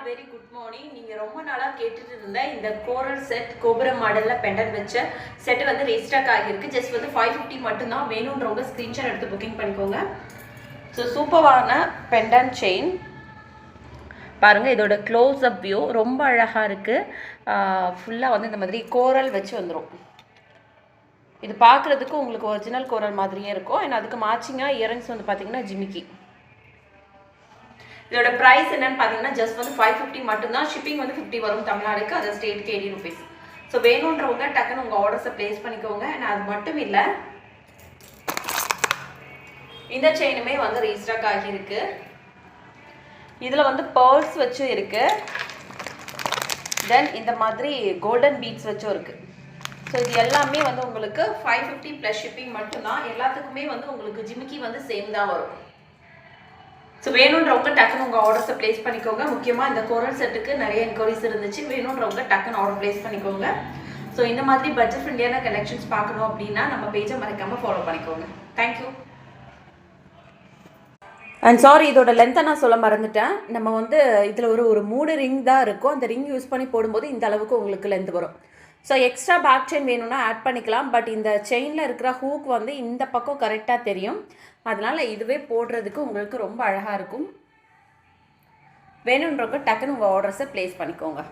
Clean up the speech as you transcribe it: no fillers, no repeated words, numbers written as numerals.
Very good morning. நீங்கள் ரொம்ப நாளாக கேட்டுட்டு இருந்த இந்த கோரல் செட் கோபுரம் மாடலில் பெண்டன்ட் வச்ச செட் வந்து ரீஸ்டாக் ஆகியிருக்கு. ஜஸ்ட் வந்து 550 மட்டும்தான். வேணுன்றவங்க ஸ்க்ரீன்ஷாட் எடுத்து புக்கிங் பண்ணிக்கோங்க. ஸோ சூப்பரான பெண்டன்ட் செயின் பாருங்கள். இதோட க்ளோஸ் அப் வியூ ரொம்ப அழகாக இருக்குது. ஃபுல்லாக வந்து இந்த மாதிரி கோரல் வச்சு வந்துடும். இது பார்க்குறதுக்கு உங்களுக்கு ஒரிஜினல் கோரல் மாதிரியே இருக்கும். அண்ட் அதுக்கு மேட்சிங்காக இயரிங்ஸ் வந்து பார்த்தீங்கன்னா ஜிமிக்கி. இதோட ப்ரைஸ் என்னன்னு பார்த்தீங்கன்னா ஜஸ்ட் வந்து 550 மட்டும்தான். ஷிப்பிங் வந்து 50 வரும் தமிழ்நாடுக்கு. அது ஸ்டேட்க்கு 80 rupees. ஸோ வேணுன்றவங்க டக்குன்னு உங்கள் ஆர்டர்ஸை ப்ளேஸ் பண்ணிக்கோங்க. அண்ட் அது மட்டும் இல்லை, இந்த செயினுமே வந்து ரீஸ்டாக் ஆகியிருக்கு. இதில் வந்து பேர்ல்ஸ் வச்சும் இருக்குது. தென் இந்த மாதிரி கோல்டன் பீட்ஸ் வச்சும் இருக்குது. ஸோ இது எல்லாமே வந்து உங்களுக்கு 550 ப்ளஸ் ஷிப்பிங் மட்டும்தான். எல்லாத்துக்குமே வந்து உங்களுக்கு ஜிமிக்கி வந்து சேம் தான் வரும். ஸோ வேணுன்றவங்க டக்குன்னு உங்கள் ஆர்டர்ஸை ப்ளேஸ் பண்ணிக்கோங்க. முக்கியமாக இந்த கோரல் செட்டுக்கு நிறைய என்கொயரிஸ் இருந்துச்சு. வேணுன்றவங்க டக்குன்னு ஆர்டர் ப்ளேஸ் பண்ணிக்கோங்க. ஸோ இந்த மாதிரி பட்ஜெட் ஃப்ரெண்ட்லியான கலெக்ஷன்ஸ் பார்க்கணும் அப்படின்னா நம்ம பேஜை மறக்காமல் ஃபாலோ பண்ணிக்கோங்க. தேங்க்யூ. அண்ட் சாரி, இதோட லென்த்தை நான் சொல்ல மறந்துட்டேன். நம்ம வந்து இதில் ஒரு 3 ரிங் தான் இருக்கும். அந்த ரிங் யூஸ் பண்ணி போடும்போது இந்த அளவுக்கு உங்களுக்கு லென்த் வரும். ஸோ எக்ஸ்ட்ரா பேக் செயின் வேணும்னா ஆட் பண்ணிக்கலாம். பட் இந்த செயினில் இருக்கிற ஹூக் வந்து இந்த பக்கம் கரெக்டாக தெரியும். அதனால் இதுவே போடுறதுக்கு உங்களுக்கு ரொம்ப அழகாக இருக்கும். வேணுன்றவங்க டக்குன்னு உங்கள் ஆர்டர்ஸை ப்ளேஸ் பண்ணிக்கோங்க.